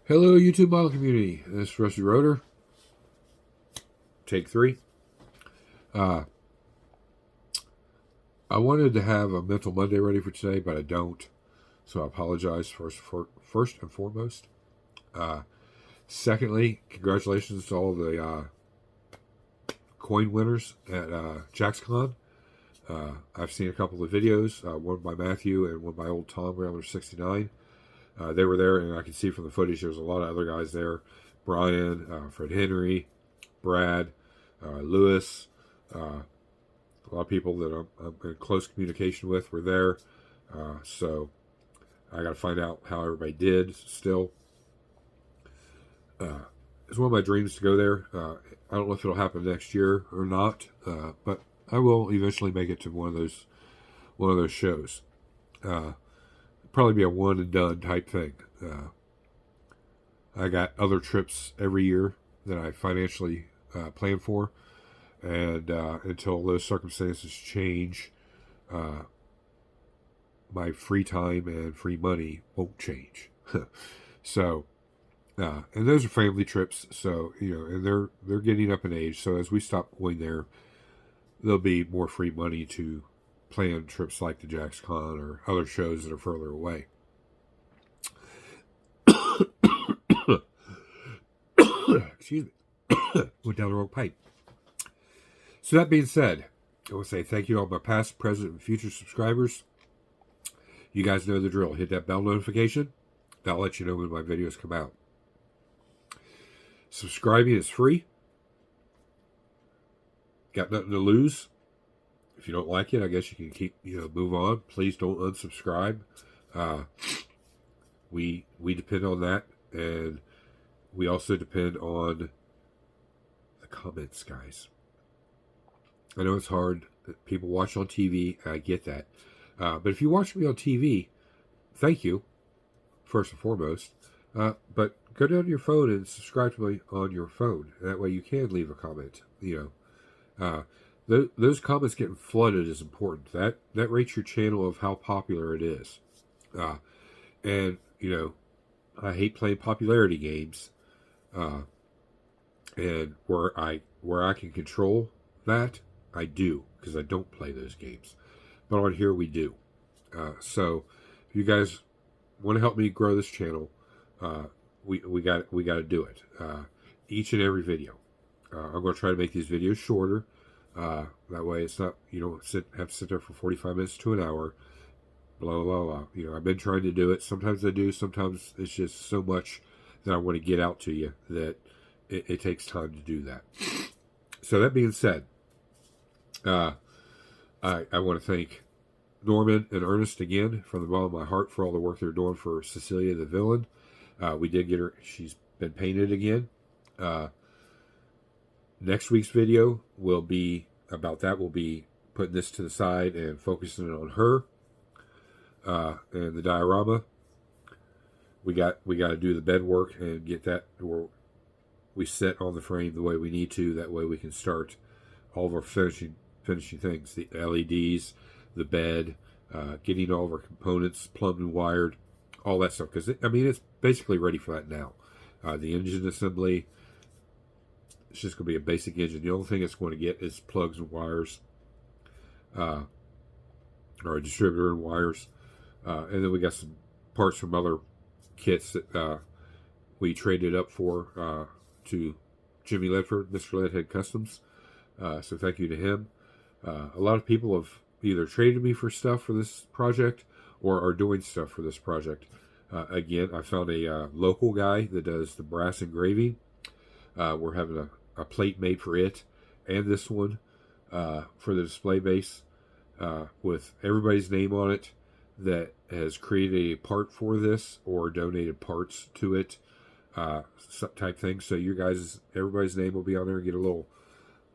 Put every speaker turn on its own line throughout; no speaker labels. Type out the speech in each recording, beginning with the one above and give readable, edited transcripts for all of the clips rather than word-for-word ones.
Hello, YouTube model community. This is Rusty Rotor. Take 3. I wanted to have a Mental Monday ready for today, but I don't. So I apologize first and foremost. Secondly, congratulations to all the coin winners at JaxCon. I've seen a couple of videos, one by Matthew and one by old Tom Railer 69. They were there, and I could see from the footage there was a lot of other guys there. Brian, Fred Henry, Brad, Lewis, a lot of people that I'm in close communication with were there. So I got to find out how everybody did still. It's one of my dreams to go there. I don't know if it'll happen next year or not, but I will eventually make it to one of those shows. Probably be a one and done type thing. I got other trips every year that I financially plan for, and until those circumstances change, my free time and free money won't change. So, and those are family trips. So and they're getting up in age. So as we stop going there, there'll be more free money to plan trips like the JaxCon or other shows that are further away. Excuse me. Went down the wrong pipe. So that being said, I want to say thank you to all my past, present, and future subscribers. You guys know the drill. Hit that bell notification. That'll let you know when my videos come out. Subscribing is free. Got nothing to lose. If you don't like it, I guess you can keep, move on. Please don't unsubscribe. We depend on that, and we also depend on the comments, guys. I know it's hard. People watch on TV. I get that. But if you watch me on TV, thank you, first and foremost. But go down to your phone and subscribe to me on your phone. That way you can leave a comment. Those comments getting flooded is important. That rates your channel of how popular it is. And I hate playing popularity games. And where I can control that, I do, because I don't play those games. But on here we do. So if you guys want to help me grow this channel, we got to do it. Each and every video. I'm going to try to make these videos shorter. That way it's not, you don't have to sit there for 45 minutes to an hour. Blah, blah, blah. I've been trying to do it. Sometimes I do. Sometimes it's just so much that I want to get out to you that it takes time to do that. So that being said, I want to thank Norman and Ernest again from the bottom of my heart for all the work they're doing for Cecilia the villain. We did get her. She's been painted again. Next week's video will be about that. We'll be putting this to the side and focusing on her and the diorama. We got to do the bed work and get that where we sit on the frame the way we need to. That way we can start all of our finishing things, the LEDs, the bed, getting all of our components plumbed and wired, all that stuff. Because it's basically ready for that now. The engine assembly, it's just going to be a basic engine. The only thing it's going to get is plugs and wires, or a distributor and wires. And then we got some parts from other kits that we traded up for to Jimmy Ledford, Mr. Leadhead Customs. So thank you to him. A lot of people have either traded me for stuff for this project or are doing stuff for this project. Again, I found a local guy that does the brass engraving. We're having a plate made for it and this one for the display base with everybody's name on it that has created a part for this or donated parts to it, type thing. So everybody's name will be on there and get a little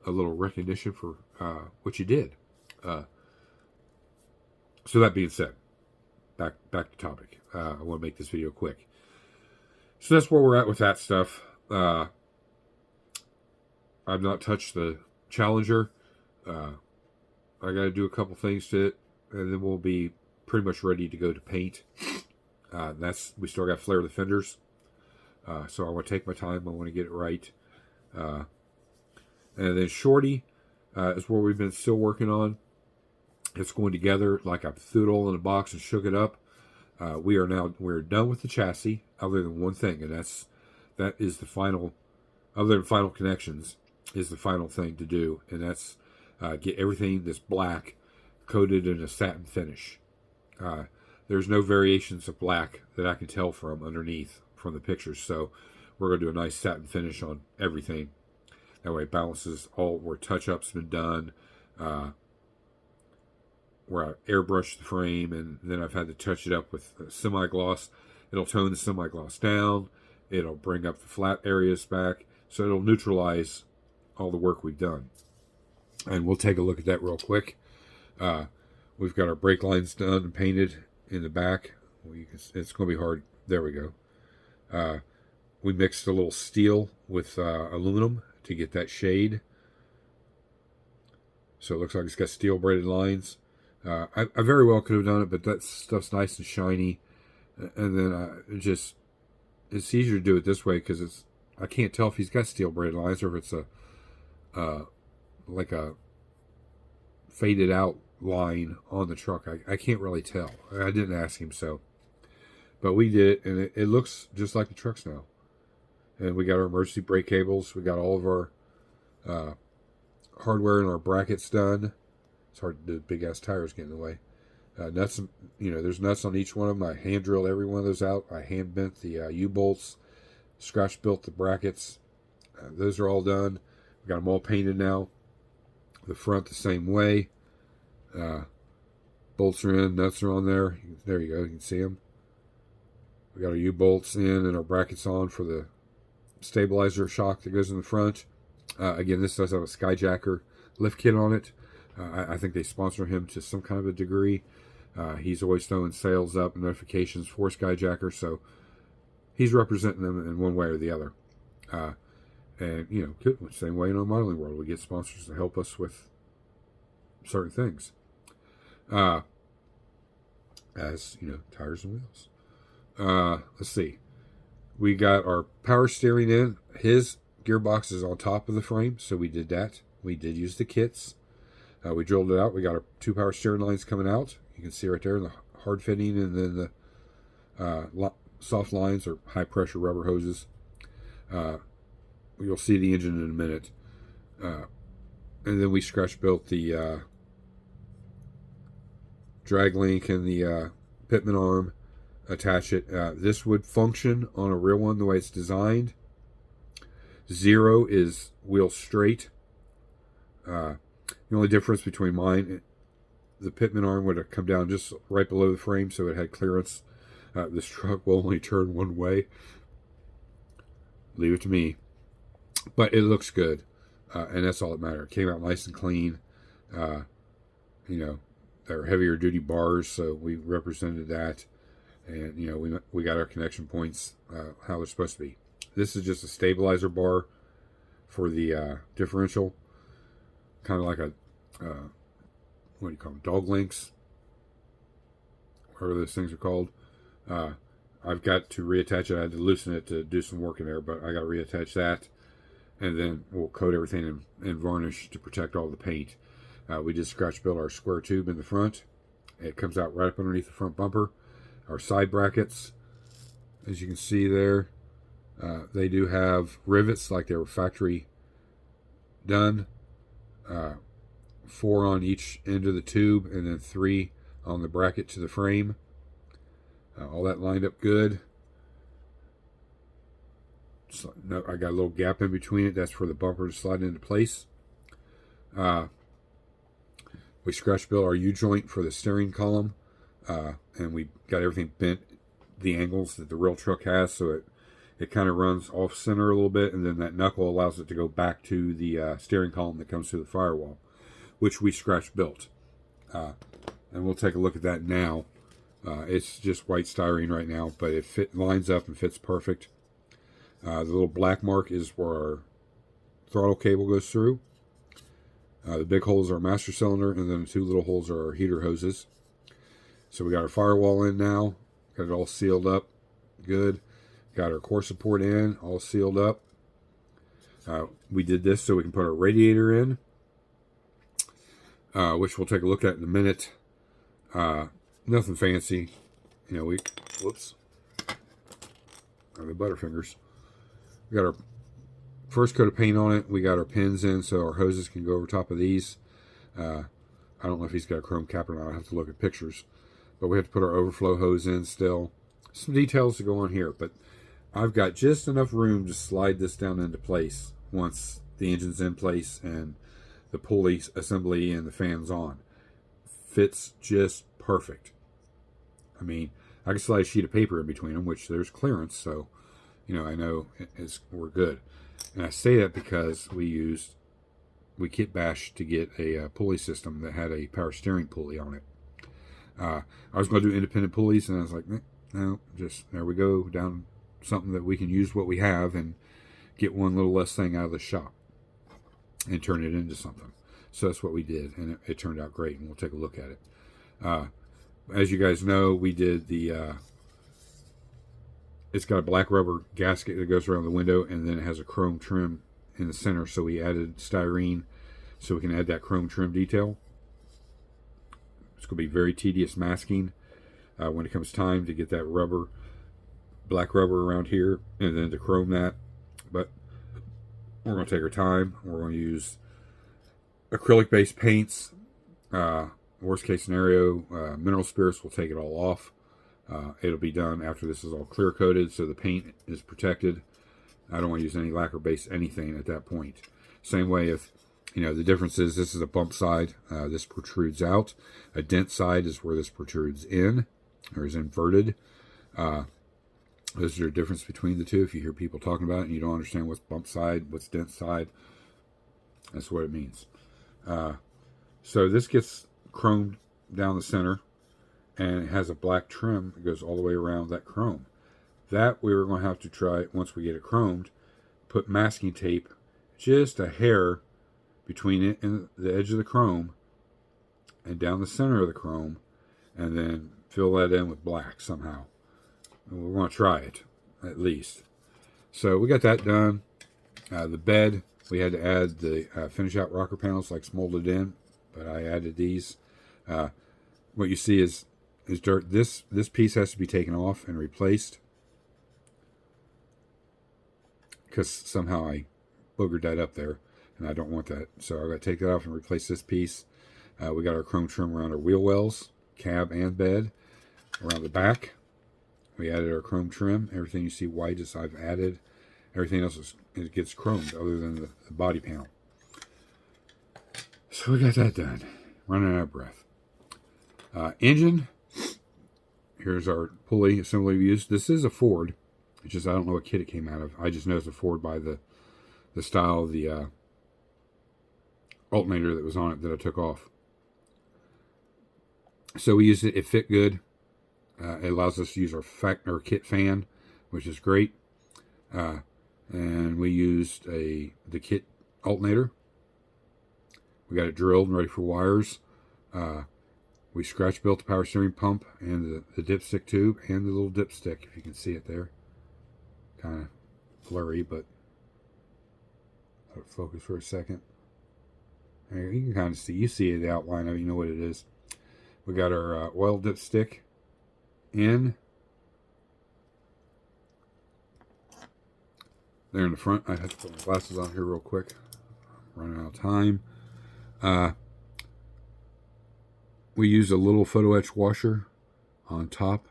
recognition for what you did. So that being said, back to topic. I want to make this video quick. So that's where we're at with that stuff. I've not touched the Challenger. I got to do a couple things to it, and then we'll be pretty much ready to go to paint. We still got flare the fenders. So I want to take my time. I want to get it right. And then Shorty is where we've been still working on. It's going together like I threw it all in a box and shook it up. We're done with the chassis, other than one thing, and that is the final. Other than final connections, is the final thing to do, and that's get everything that's black coated in a satin finish. There's no variations of black that I can tell from underneath from the pictures, so we're going to do a nice satin finish on everything. That way it balances all where touch-ups been done, where I airbrushed the frame, and then I've had to touch it up with semi-gloss. It'll tone the semi-gloss down. It'll bring up the flat areas back, so it'll neutralize all the work we've done. And we'll take a look at that real quick. We've got our brake lines done and painted in the back. It's going to be hard. There we go. We mixed a little steel with aluminum to get that shade. So it looks like it's got steel braided lines. I very well could have done it, but that stuff's nice and shiny. And then it's easier to do it this way because I can't tell if he's got steel braided lines or if it's like a faded out line on the truck. I can't really tell. I didn't ask him, but we did it, and it looks just like the trucks now. And we got our emergency brake cables. We got all of our hardware and our brackets done. It's hard to do, big ass tires get in the way. Nuts, there's nuts on each one of them. I hand drilled every one of those out. I hand bent the U-bolts, scratch built the brackets. Those are all done. We got them all painted now. The front the same way. Bolts are in, nuts are on there. There you go, you can see them. We got our U-bolts in and our brackets on for the stabilizer shock that goes in the front. Again, this does have a Skyjacker lift kit on it. I think they sponsor him to some kind of a degree. He's always throwing sales up and notifications for Skyjacker, so he's representing them in one way or the other. And, good. Same way in our modeling world. We get sponsors to help us with certain things. As, tires and wheels. Let's see. We got our power steering in. His gearbox is on top of the frame, so we did that. We did use the kits. We drilled it out. We got our 2 power steering lines coming out. You can see right there, the hard fitting, and then the soft lines or high pressure rubber hoses. You'll see the engine in a minute. And then we scratch built the drag link and the pitman arm, attach it. This would function on a real one the way it's designed. 0 is wheel straight. The only difference between mine, the pitman arm would have come down just right below the frame, so it had clearance. This truck will only turn one way. Leave it to me. But it looks good, and that's all that matters. It came out nice and clean. They're heavier duty bars, so we represented that. And, we got our connection points how they're supposed to be. This is just a stabilizer bar for the differential. Kind of like a, what do you call them, dog links, whatever those things are called. I've got to reattach it. I had to loosen it to do some work in there, but I got to reattach that. And then we'll coat everything in varnish to protect all the paint. We just scratch built our square tube in the front. It comes out right up underneath the front bumper. Our side brackets, as you can see there, they do have rivets like they were factory done. 4 on each end of the tube, and then 3 on the bracket to the frame. All that lined up good. So, no, I got a little gap in between it. That's for the bumper to slide into place. We scratch built our U-joint for the steering column, and we got everything bent, the angles that the real truck has, so it kind of runs off center a little bit, and then that knuckle allows it to go back to the steering column that comes through the firewall, which we scratch built. And we'll take a look at that now. It's just white styrene right now, but it lines up and fits perfect. The little black mark is where our throttle cable goes through. The big holes are our master cylinder, and then the 2 little holes are our heater hoses. So we got our firewall in now. Got it all sealed up. Good. Got our core support in, all sealed up. We did this so we can put our radiator in, which we'll take a look at in a minute. Nothing fancy. You know, whoops. Got the butterfingers. We got our first coat of paint on it. We got our pins in so our hoses can go over top of these. I don't know if he's got a chrome cap or not. I'll have to look at pictures. But we have to put our overflow hose in still. Some details to go on here, but I've got just enough room to slide this down into place once the engine's in place and the pulley assembly and the fan's on. Fits just perfect. I mean, I can slide a sheet of paper in between them, which there's clearance, so you know I know we're good. And I say that because we kit bashed to get a pulley system that had a power steering pulley on it. I was going to do independent pulleys, and I was like, no, just there we go, down something that we can use what we have and get one little less thing out of the shop and turn it into something. So that's what we did, and it turned out great, and we'll take a look at it. As you guys know, we did it's got a black rubber gasket that goes around the window, and then it has a chrome trim in the center, so we added styrene so we can add that chrome trim detail. It's going to be very tedious masking when it comes time to get that black rubber around here, and then to chrome that. But we're going to take our time. We're going to use acrylic-based paints. Worst case scenario, mineral spirits will take it all off. It'll be done after this is all clear coated, so the paint is protected. I don't want to use any lacquer-based anything at that point. Same way if, you know, the difference is this is a bump side. This protrudes out. A dent side is where this protrudes in, or is inverted. There's a difference between the two. If you hear people talking about it and you don't understand what's bump side, what's dent side, that's what it means. So this gets chromed down the center, and it has a black trim that goes all the way around that chrome. That we were going to have to try, once we get it chromed, put masking tape just a hair between it and the edge of the chrome and down the center of the chrome, and then fill that in with black somehow. And we're going to try it, at least. So we got that done. The bed, we had to add the finish out rocker panels like molded in, but I added these. What you see is dirt. This piece has to be taken off and replaced because somehow I boogered that up there, and I don't want that. So I got to take that off and replace this piece. We got our chrome trim around our wheel wells, cab and bed. Around the back, we added our chrome trim. Everything you see white is I've added. Everything else it gets chromed other than the body panel. So we got that done. Running out of breath. Engine. Here's our pulley assembly we used. This is a Ford. It's just I don't know what kit it came out of. I just know it's a Ford by the style of the alternator that was on it that I took off. So we used it. It fit good. It allows us to use our kit fan, which is great. And we used the kit alternator. We got it drilled and ready for wires. We scratch built the power steering pump and the dipstick tube and the little dipstick, if you can see it there. Kind of blurry, but let it focus for a second. There, you can kind of see. You see the outline of it. You know what it is. We got our oil dipstick in. There in the front. I have to put my glasses on here real quick. I'm running out of time. We use a little photo etch washer on top.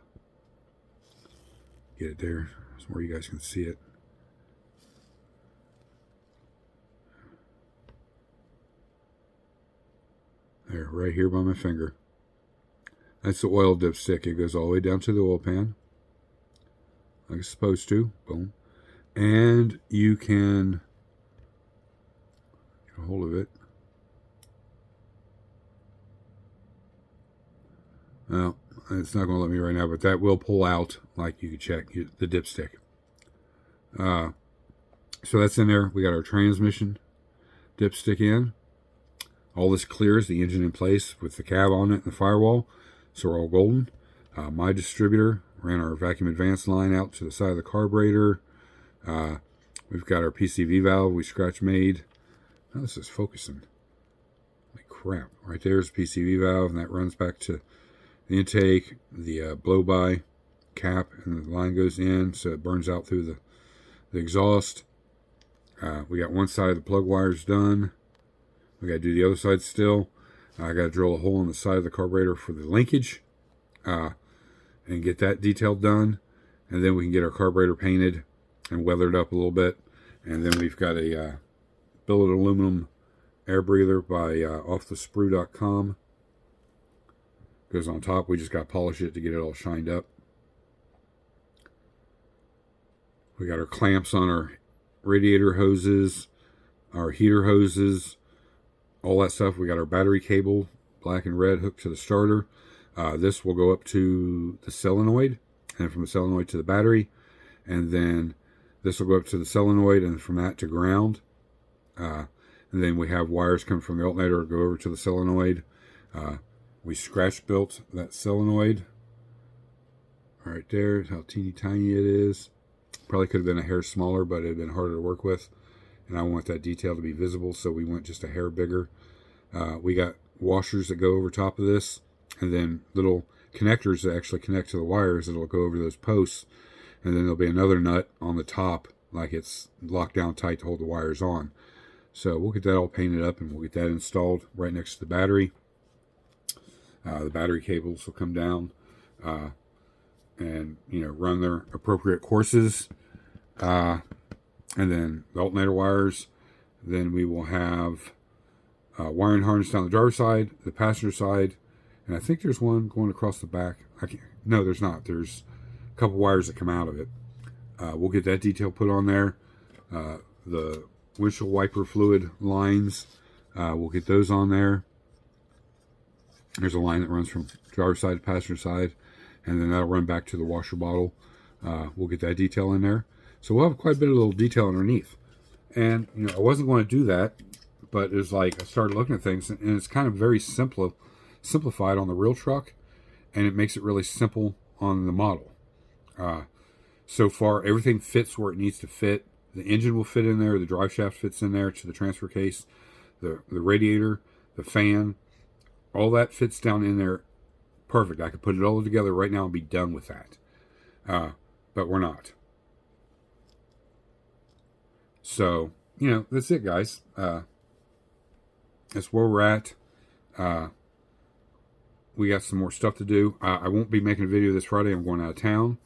Get it there so where you guys can see it. There, right here by my finger. That's the oil dipstick. It goes all the way down to the oil pan, like it's supposed to. Boom. And you can get a hold of it. Well, it's not going to let me right now, but that will pull out, like you can check the dipstick. So that's in there. We got our transmission dipstick in. All this clears, the engine in place with the cab on it and the firewall. So we're all golden. My distributor, ran our vacuum advance line out to the side of the carburetor. We've got our PCV valve we scratch made. Now this is focusing. Like crap. Right there's the PCV valve, and that runs back to the intake, the blow-by cap, and the line goes in, so it burns out through the exhaust. We got one side of the plug wires done. We got to do the other side still. I got to drill a hole in the side of the carburetor for the linkage, and get that detailed done. And then we can get our carburetor painted and weathered up a little bit. And then we've got a billet aluminum air breather by offthesprue.com. Goes on top. We just got to polish it to get it all shined up. We got our clamps on our radiator hoses, our heater hoses, all that stuff. We got our battery cable, black and red, hooked to the starter. This will go up to the solenoid, and from the solenoid to the battery, and then this will go up to the solenoid, and from that to ground. And then we have wires coming from the alternator go over to the solenoid. We scratch built that solenoid right there. How teeny tiny it is. Probably could have been a hair smaller, but it had been harder to work with. And I want that detail to be visible, so we went just a hair bigger. We got washers that go over top of this, and then little connectors that actually connect to the wires that'll go over those posts. And then there'll be another nut on the top, like it's locked down tight to hold the wires on. So we'll get that all painted up, and we'll get that installed right next to the battery. The battery cables will come down and run their appropriate courses. And then the alternator wires. Then we will have wiring harness down the driver's side, the passenger side, and I think there's one going across the back. No, there's not. There's a couple wires that come out of it. We'll get that detail put on there. The windshield wiper fluid lines, we'll get those on there. There's a line that runs from driver's side to passenger side, and then that'll run back to the washer bottle. We'll get that detail in there. So we'll have quite a bit of little detail underneath. And, I wasn't going to do that, but it was like I started looking at things, and it's kind of very simplified on the real truck, and it makes it really simple on the model. So far, everything fits where it needs to fit. The engine will fit in there. The drive shaft fits in there to the transfer case. The radiator, the fan, all that fits down in there perfect. I could put it all together right now and be done with that. But we're not. So, that's it, guys. That's where we're at. We got some more stuff to do. I won't be making a video this Friday. I'm going out of town.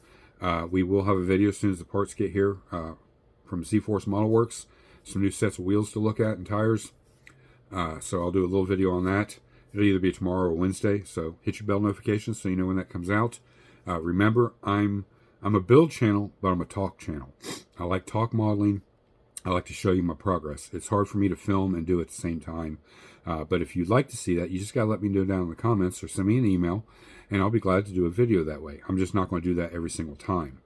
We will have a video as soon as the parts get here from Z-Force Model Works. Some new sets of wheels to look at and tires. So I'll do a little video on that. It'll either be tomorrow or Wednesday. So hit your bell notifications so you know when that comes out. Remember, I'm a build channel, but I'm a talk channel. I like talk modeling. I like to show you my progress. It's hard for me to film and do at the same time. But if you'd like to see that, you just got to let me know down in the comments or send me an email, and I'll be glad to do a video that way. I'm just not going to do that every single time.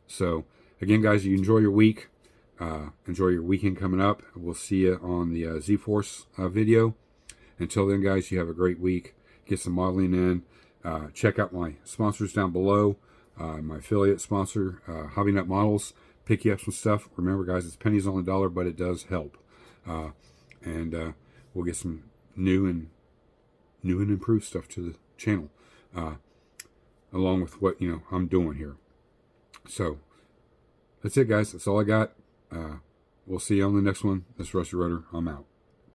So, again, guys, you enjoy your week. Enjoy your weekend coming up. We'll see you on the Z-Force video. Until then, guys, you have a great week. Get some modeling in. Check out my sponsors down below. My affiliate sponsor, Hobby Nut Models. Pick you up some stuff. Remember, guys, it's pennies on the dollar, but it does help. And we'll get some new and improved stuff to the channel, along with what I'm doing here. So that's it, guys. That's all I got. We'll see you on the next one. This is Rusty Rudder. I'm out.